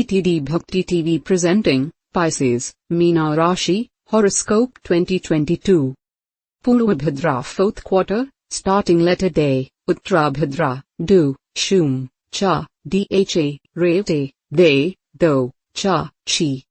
DTD Bhakti TV presenting, Pisces, Meena Rasi Horoscope 2022. Purvabhadra 4th quarter, starting letter day, Uttarabhadra, Do, Shum, Cha, Dha, Revte, They, Do, Cha, Chi.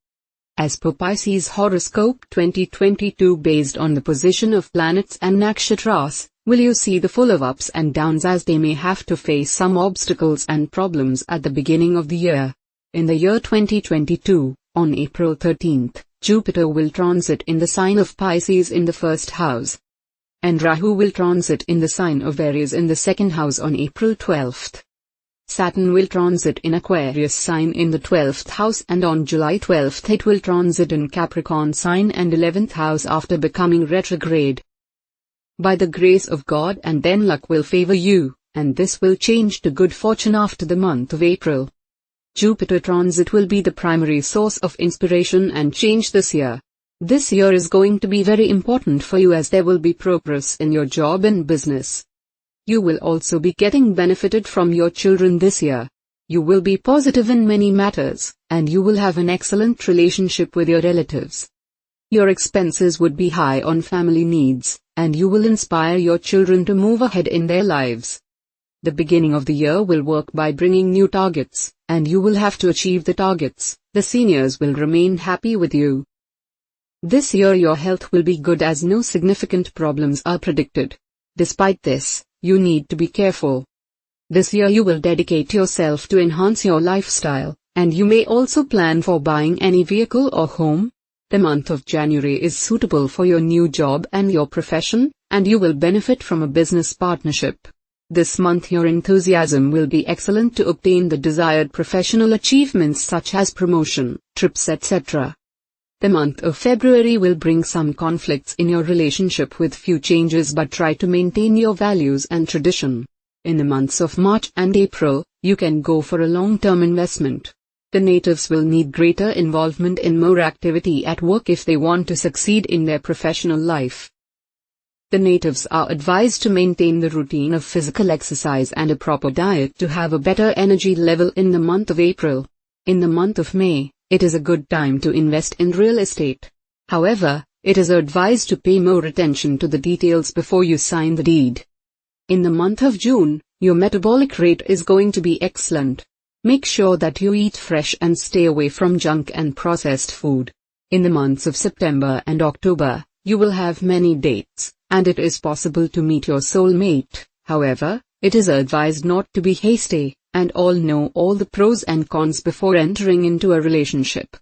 As per Pisces Horoscope 2022 based on the position of planets and nakshatras, will you see the full of ups and downs as they may have to face some obstacles and problems at the beginning of the year. In the year 2022, on April 13th, Jupiter will transit in the sign of Pisces in the first house. And Rahu will transit in the sign of Aries in the second house on April 12th. Saturn will transit in Aquarius sign in the 12th house, and on July 12th it will transit in Capricorn sign and 11th house after becoming retrograde. By the grace of God and then luck will favor you, and this will change to good fortune after the month of April. Jupiter transit will be the primary source of inspiration and change this year. This year is going to be very important for you as there will be progress in your job and business. You will also be getting benefited from your children this year. You will be positive in many matters, and you will have an excellent relationship with your relatives. Your expenses would be high on family needs, and you will inspire your children to move ahead in their lives. The beginning of the year will work by bringing new targets, and you will have to achieve the targets. The seniors will remain happy with you. This year your health will be good as no significant problems are predicted. Despite this, you need to be careful. This year you will dedicate yourself to enhance your lifestyle, and you may also plan for buying any vehicle or home. The month of January is suitable for your new job and your profession, and you will benefit from a business partnership. This month your enthusiasm will be excellent to obtain the desired professional achievements such as promotion, trips, etc. The month of February will bring some conflicts in your relationship with few changes, but try to maintain your values and tradition. In the months of March and April, you can go for a long-term investment. The natives will need greater involvement in more activity at work if they want to succeed in their professional life. The natives are advised to maintain the routine of physical exercise and a proper diet to have a better energy level in the month of April. In the month of May, it is a good time to invest in real estate. However, it is advised to pay more attention to the details before you sign the deed. In the month of June, your metabolic rate is going to be excellent. Make sure that you eat fresh and stay away from junk and processed food. In the months of September and October, you will have many dates, and it is possible to meet your soulmate. However, it is advised not to be hasty, and all know all the pros and cons before entering into a relationship.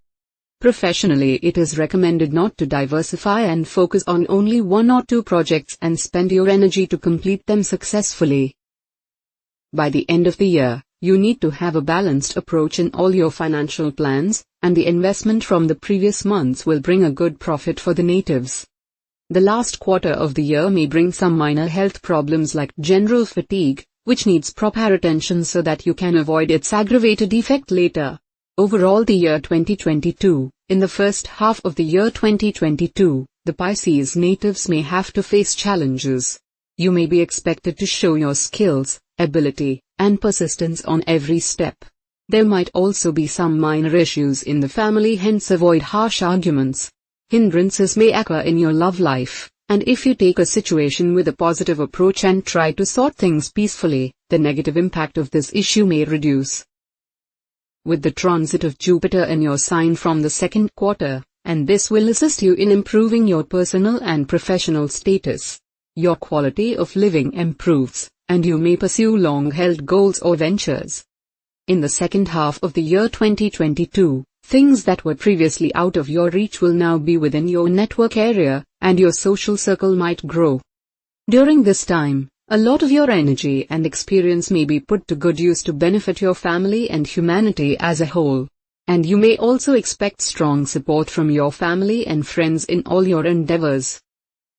Professionally, it is recommended not to diversify and focus on only one or two projects and spend your energy to complete them successfully. By the end of the year, you need to have a balanced approach in all your financial plans, and the investment from the previous months will bring a good profit for the natives. The last quarter of the year may bring some minor health problems like general fatigue, which needs proper attention so that you can avoid its aggravated effect later. Overall, the year 2022, in the first half of the year 2022, the Pisces natives may have to face challenges. You may be expected to show your skills, ability, and persistence on every step. There might also be some minor issues in the family, hence avoid harsh arguments. Hindrances may occur in your love life, and if you take a situation with a positive approach and try to sort things peacefully, the negative impact of this issue may reduce. With the transit of Jupiter in your sign from the second quarter, and this will assist you in improving your personal and professional status. Your quality of living improves, and you may pursue long-held goals or ventures. In the second half of the year 2022, things that were previously out of your reach will now be within your network area, and your social circle might grow. During this time, a lot of your energy and experience may be put to good use to benefit your family and humanity as a whole. And you may also expect strong support from your family and friends in all your endeavors.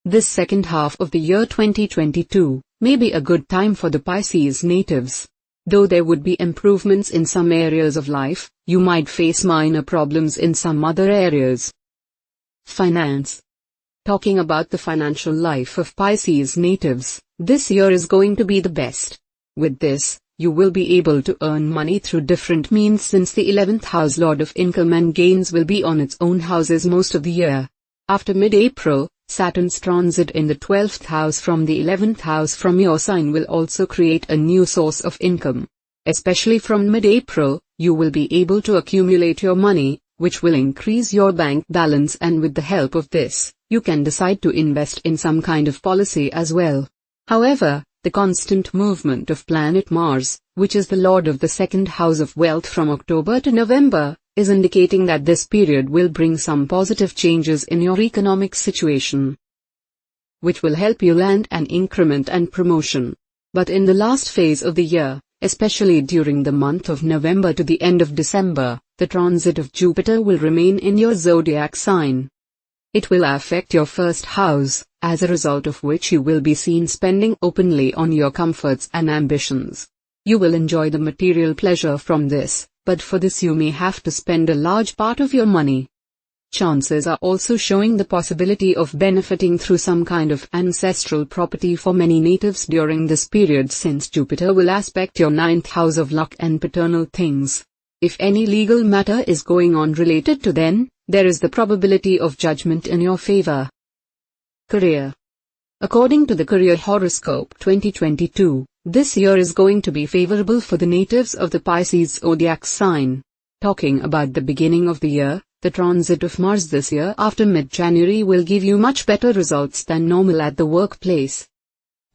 This second half of the year 2022 may be a good time for the Pisces natives. Though there would be improvements in some areas of life, you might face minor problems in some other areas. Finance. Talking about the financial life of Pisces natives, this year is going to be the best. With this, you will be able to earn money through different means since the 11th house lord of income and gains will be on its own houses most of the year. After mid-April, Saturn's transit in the 12th house from the 11th house from your sign will also create a new source of income. Especially from mid-April, you will be able to accumulate your money, which will increase your bank balance, and with the help of this, you can decide to invest in some kind of policy as well. However, the constant movement of planet Mars, which is the lord of the second house of wealth from October to November, is indicating that this period will bring some positive changes in your economic situation, which will help you land an increment and promotion. But in the last phase of the year, especially during the month of November to the end of December, the transit of Jupiter will remain in your zodiac sign. It will affect your first house, as a result of which you will be seen spending openly on your comforts and ambitions. You will enjoy the material pleasure from this, but for this you may have to spend a large part of your money. Chances are also showing the possibility of benefiting through some kind of ancestral property for many natives during this period, since Jupiter will aspect your 9th house of luck and paternal things. If any legal matter is going on related to them, there is the probability of judgment in your favor. Career. According to the Career Horoscope 2022, this year is going to be favorable for the natives of the Pisces zodiac sign. Talking about the beginning of the year, the transit of Mars this year after mid-January will give you much better results than normal at the workplace.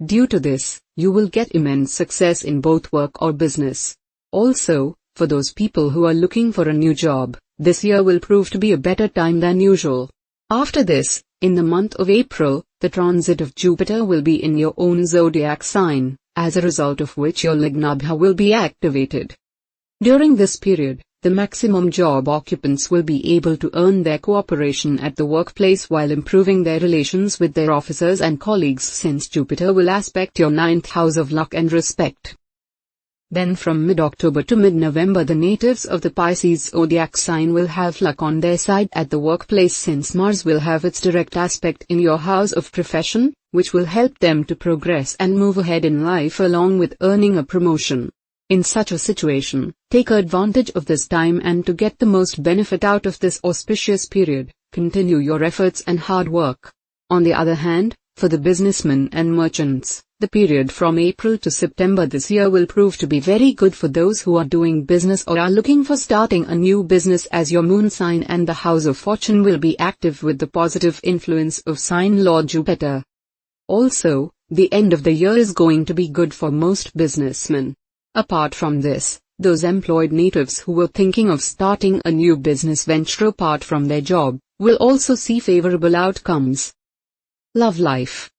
Due to this, you will get immense success in both work or business. Also, for those people who are looking for a new job, this year will prove to be a better time than usual. After this, in the month of April, the transit of Jupiter will be in your own zodiac sign, as a result of which your Lignabha will be activated. During this period, the maximum job occupants will be able to earn their cooperation at the workplace while improving their relations with their officers and colleagues, since Jupiter will aspect your 9th house of luck and respect. Then from mid-October to mid-November, the natives of the Pisces zodiac sign will have luck on their side at the workplace, since Mars will have its direct aspect in your house of profession, which will help them to progress and move ahead in life along with earning a promotion. In such a situation, take advantage of this time, and to get the most benefit out of this auspicious period, continue your efforts and hard work. On the other hand, for the businessmen and merchants, the period from April to September this year will prove to be very good for those who are doing business or are looking for starting a new business, as your moon sign and the house of fortune will be active with the positive influence of sign lord Jupiter. Also, the end of the year is going to be good for most businessmen. Apart from this, those employed natives who were thinking of starting a new business venture apart from their job, will also see favorable outcomes. Love life.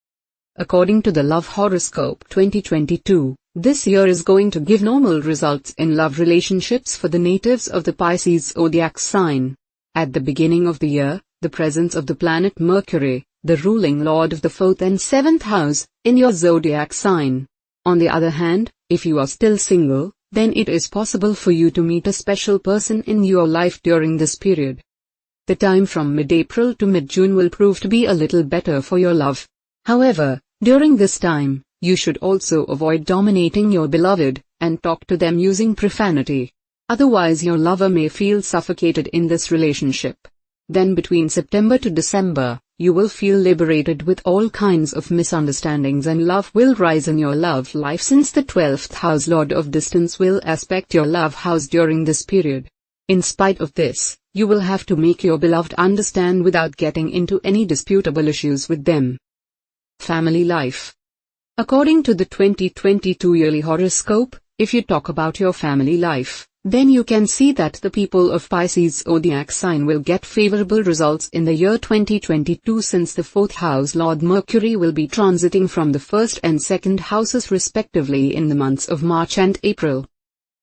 According to the Love Horoscope 2022, this year is going to give normal results in love relationships for the natives of the Pisces zodiac sign. At the beginning of the year, the presence of the planet Mercury, the ruling lord of the 4th and 7th house, in your zodiac sign. On the other hand, if you are still single, then it is possible for you to meet a special person in your life during this period. The time from mid-April to mid-June will prove to be a little better for your love. However, during this time, you should also avoid dominating your beloved, and talk to them using profanity. Otherwise your lover may feel suffocated in this relationship. Then between September to December, you will feel liberated with all kinds of misunderstandings, and love will rise in your love life, since the 12th house lord of distance will aspect your love house during this period. In spite of this, you will have to make your beloved understand without getting into any disputable issues with them. Family life. According to the 2022 yearly horoscope, if you talk about your family life, then you can see that the people of Pisces zodiac sign will get favorable results in the year 2022, since the 4th house lord Mercury will be transiting from the 1st and 2nd houses respectively in the months of March and April.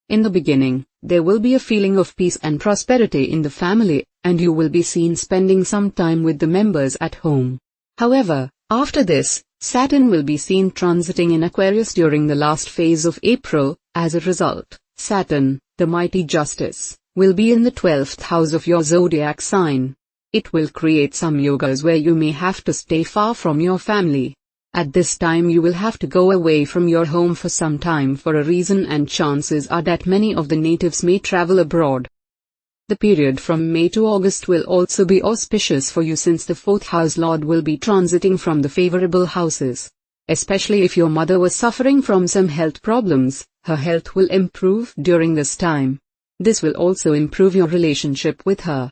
In the beginning, there will be a feeling of peace and prosperity in the family, and you will be seen spending some time with the members at home. However, after this, Saturn will be seen transiting in Aquarius during the last phase of April. As a result, Saturn, the mighty justice, will be in the 12th house of your zodiac sign. It will create some yogas where you may have to stay far from your family. At this time you will have to go away from your home for some time for a reason, and chances are that many of the natives may travel abroad. The period from May to August will also be auspicious for you, since the 4th house lord will be transiting from the favorable houses. Especially if your mother was suffering from some health problems, her health will improve during this time. This will also improve your relationship with her.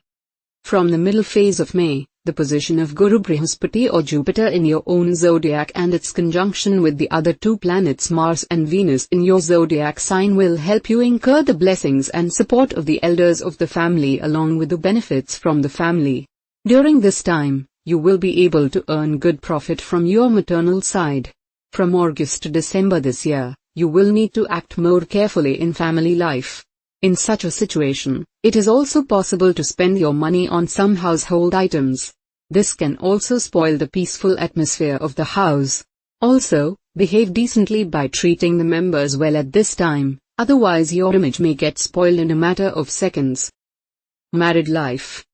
From the middle phase of May, the position of Guru Brihaspati or Jupiter in your own zodiac and its conjunction with the other two planets Mars and Venus in your zodiac sign will help you incur the blessings and support of the elders of the family, along with the benefits from the family. During this time, you will be able to earn good profit from your maternal side. From August to December this year, you will need to act more carefully in family life. In such a situation, it is also possible to spend your money on some household items. This can also spoil the peaceful atmosphere of the house. Also, behave decently by treating the members well at this time, otherwise your image may get spoiled in a matter of seconds. Married life.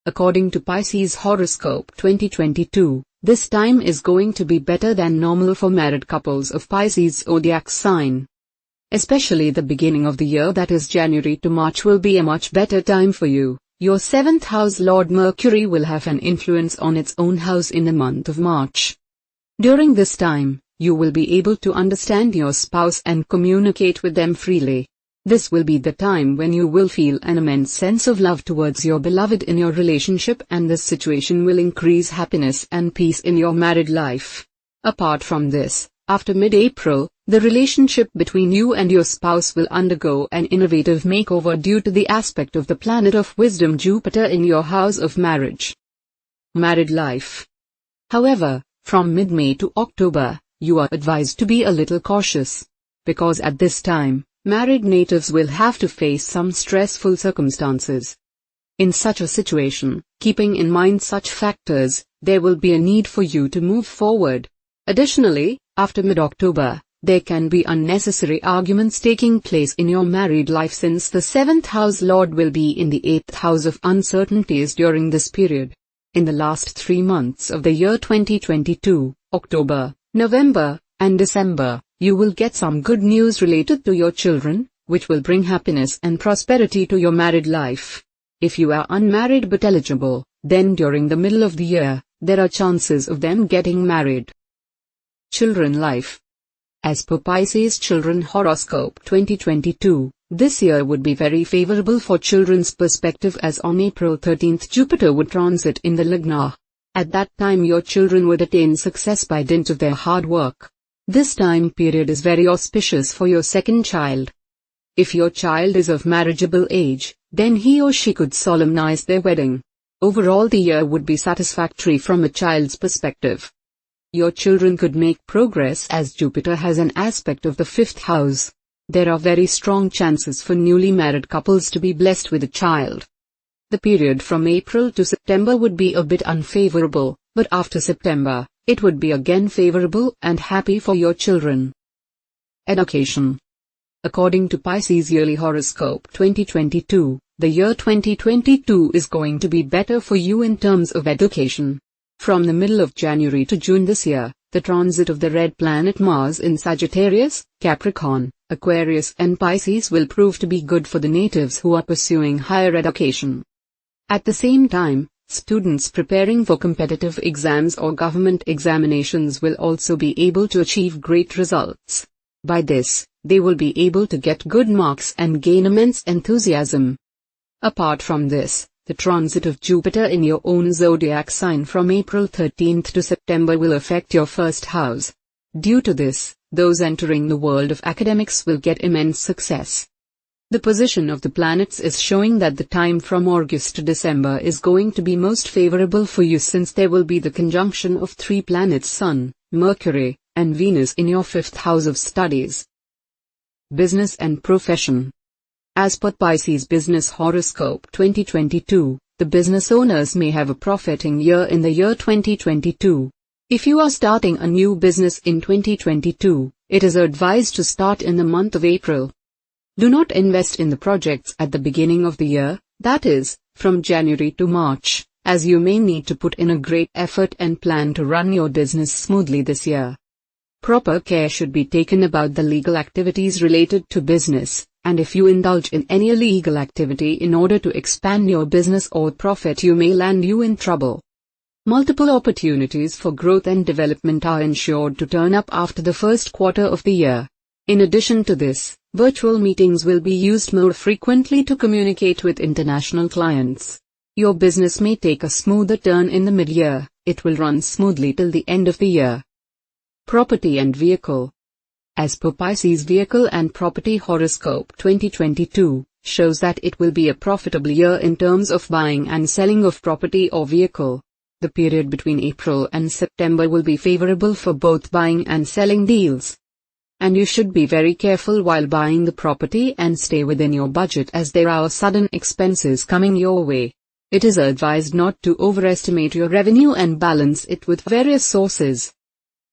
According to Pisces Horoscope 2022, this time is going to be better than normal for married couples of Pisces zodiac sign. Especially the beginning of the year, that is January to March, will be a much better time for you. Your 7th house Lord Mercury will have an influence on its own house in the month of March. During this time, you will be able to understand your spouse and communicate with them freely. This will be the time when you will feel an immense sense of love towards your beloved in your relationship, and this situation will increase happiness and peace in your married life. Apart from this, after mid-April, the relationship between you and your spouse will undergo an innovative makeover due to the aspect of the planet of wisdom Jupiter in your house of marriage. Married life. However, from mid-May to October, you are advised to be a little cautious. Because at this time, married natives will have to face some stressful circumstances. In such a situation, keeping in mind such factors, there will be a need for you to move forward. Additionally, after mid-October, there can be unnecessary arguments taking place in your married life, since the 7th house lord will be in the 8th house of uncertainties during this period. In the last 3 months of the year 2022, October, November, and December, you will get some good news related to your children, which will bring happiness and prosperity to your married life. If you are unmarried but eligible, then during the middle of the year, there are chances of them getting married. Children life. As per Pisces Children Horoscope 2022, this year would be very favorable for children's perspective, as on April 13th Jupiter would transit in the Lagna. At that time your children would attain success by dint of their hard work. This time period is very auspicious for your second child. If your child is of marriageable age, then he or she could solemnize their wedding. Overall the year would be satisfactory from a child's perspective. Your children could make progress as Jupiter has an aspect of the 5th house. There are very strong chances for newly married couples to be blessed with a child. The period from April to September would be a bit unfavorable, but after September, it would be again favorable and happy for your children. Education. According to Pisces Yearly Horoscope 2022, the year 2022 is going to be better for you in terms of education. From the middle of January to June this year, the transit of the red planet Mars in Sagittarius, Capricorn, Aquarius and Pisces will prove to be good for the natives who are pursuing higher education. At the same time, students preparing for competitive exams or government examinations will also be able to achieve great results. By this, they will be able to get good marks and gain immense enthusiasm. Apart from this, the transit of Jupiter in your own zodiac sign from April 13th to September will affect your 1st house. Due to this, those entering the world of academics will get immense success. The position of the planets is showing that the time from August to December is going to be most favorable for you, since there will be the conjunction of 3 planets Sun, Mercury, and Venus in your 5th house of studies. Business and profession. As per Pisces Business Horoscope 2022, the business owners may have a profiting year in the year 2022. If you are starting a new business in 2022, it is advised to start in the month of April. Do not invest in the projects at the beginning of the year, that is, from January to March, as you may need to put in a great effort and plan to run your business smoothly this year. Proper care should be taken about the legal activities related to business, and if you indulge in any illegal activity in order to expand your business or profit, you may land you in trouble. Multiple opportunities for growth and development are ensured to turn up after the first quarter of the year. In addition to this, virtual meetings will be used more frequently to communicate with international clients. Your business may take a smoother turn in the mid-year. It will run smoothly till the end of the year. Property and vehicle. As per Pisces Vehicle and Property Horoscope 2022, shows that it will be a profitable year in terms of buying and selling of property or vehicle. The period between April and September will be favorable for both buying and selling deals. And you should be very careful while buying the property and stay within your budget, as there are sudden expenses coming your way. It is advised not to overestimate your revenue and balance it with various sources.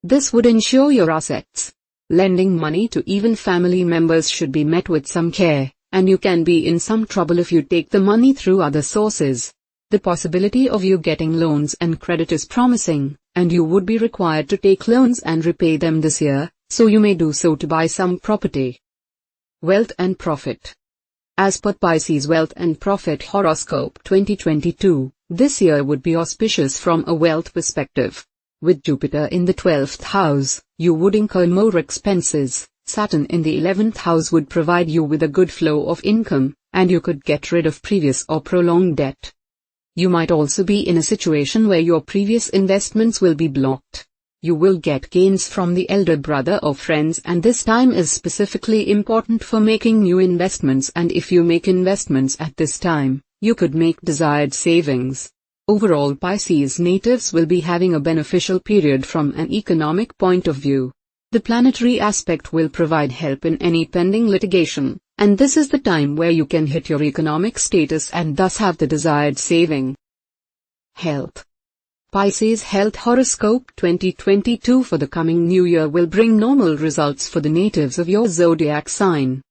This would ensure your assets. Lending money to even family members should be met with some care, and you can be in some trouble if you take the money through other sources. The possibility of you getting loans and credit is promising, and you would be required to take loans and repay them this year, so you may do so to buy some property. Wealth and profit. As per Pisces Wealth and Profit Horoscope 2022, this year would be auspicious from a wealth perspective. With Jupiter in the 12th house, you would incur more expenses. Saturn in the 11th house would provide you with a good flow of income, and you could get rid of previous or prolonged debt. You might also be in a situation where your previous investments will be blocked. You will get gains from the elder brother or friends, and this time is specifically important for making new investments, and if you make investments at this time, you could make desired savings. Overall, Pisces natives will be having a beneficial period from an economic point of view. The planetary aspect will provide help in any pending litigation, and this is the time where you can hit your economic status and thus have the desired saving. Health. Pisces Health Horoscope 2022 for the coming new year will bring normal results for the natives of your zodiac sign.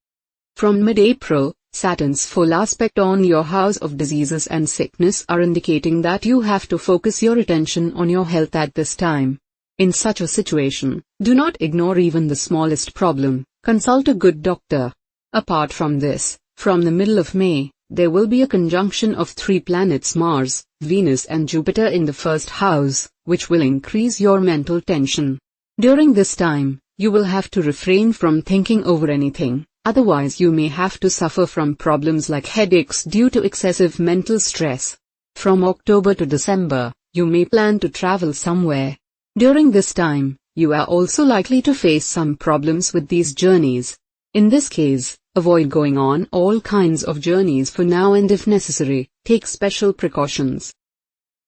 From mid-April, Saturn's full aspect on your house of diseases and sickness are indicating that you have to focus your attention on your health at this time. In such a situation, do not ignore even the smallest problem, consult a good doctor. Apart from this, from the middle of May, there will be a conjunction of 3 planets Mars, Venus and Jupiter in the first house, which will increase your mental tension. During this time, you will have to refrain from thinking over anything. Otherwise you may have to suffer from problems like headaches due to excessive mental stress. From October to December, you may plan to travel somewhere. During this time, you are also likely to face some problems with these journeys. In this case, avoid going on all kinds of journeys for now, and if necessary, take special precautions.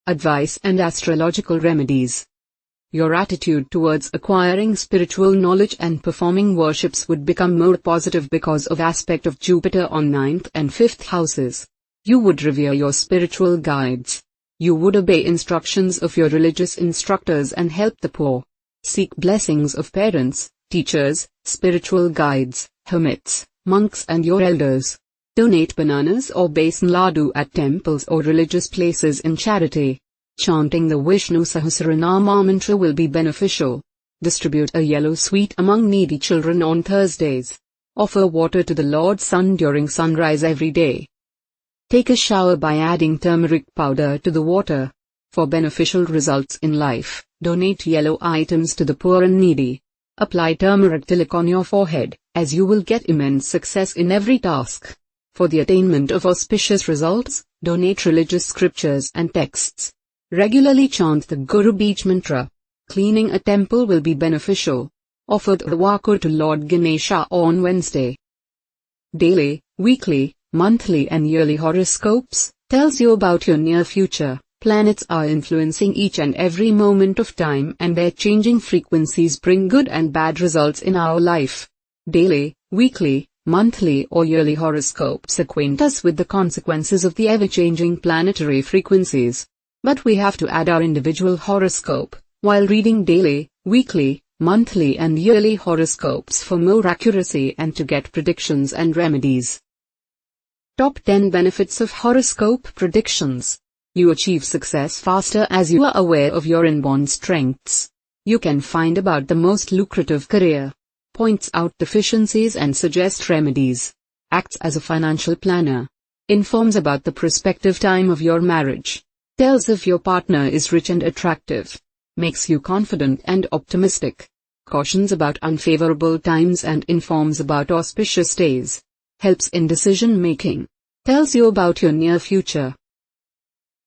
Advice and astrological remedies. Your attitude towards acquiring spiritual knowledge and performing worships would become more positive because of aspect of Jupiter on 9th and 5th houses. You would revere your spiritual guides. You would obey instructions of your religious instructors and help the poor. Seek blessings of parents, teachers, spiritual guides, hermits, monks and your elders. Donate bananas or besan laddu at temples or religious places in charity. Chanting the Vishnu Sahasranama mantra will be beneficial. Distribute a yellow sweet among needy children on Thursdays. Offer water to the Lord Sun during sunrise every day. Take a shower by adding turmeric powder to the water. For beneficial results in life, donate yellow items to the poor and needy. Apply turmeric tilak on your forehead, as you will get immense success in every task. For the attainment of auspicious results, donate religious scriptures and texts. Regularly chant the Guru Beej mantra. Cleaning a temple will be beneficial. Offer the Vakur to Lord Ganesha on Wednesday. Daily, weekly, monthly and yearly horoscopes tells you about your near future. Planets are influencing each and every moment of time, and their changing frequencies bring good and bad results in our life. Daily, weekly, monthly or yearly horoscopes acquaint us with the consequences of the ever-changing planetary frequencies. But we have to add our individual horoscope, while reading daily, weekly, monthly and yearly horoscopes for more accuracy and to get predictions and remedies. Top 10 benefits of horoscope predictions. You achieve success faster as you are aware of your inborn strengths. You can find about the most lucrative career. Points out deficiencies and suggest remedies. Acts as a financial planner. Informs about the prospective time of your marriage. Tells if your partner is rich and attractive. Makes you confident and optimistic. Cautions about unfavorable times and informs about auspicious days. Helps in decision making. Tells you about your near future.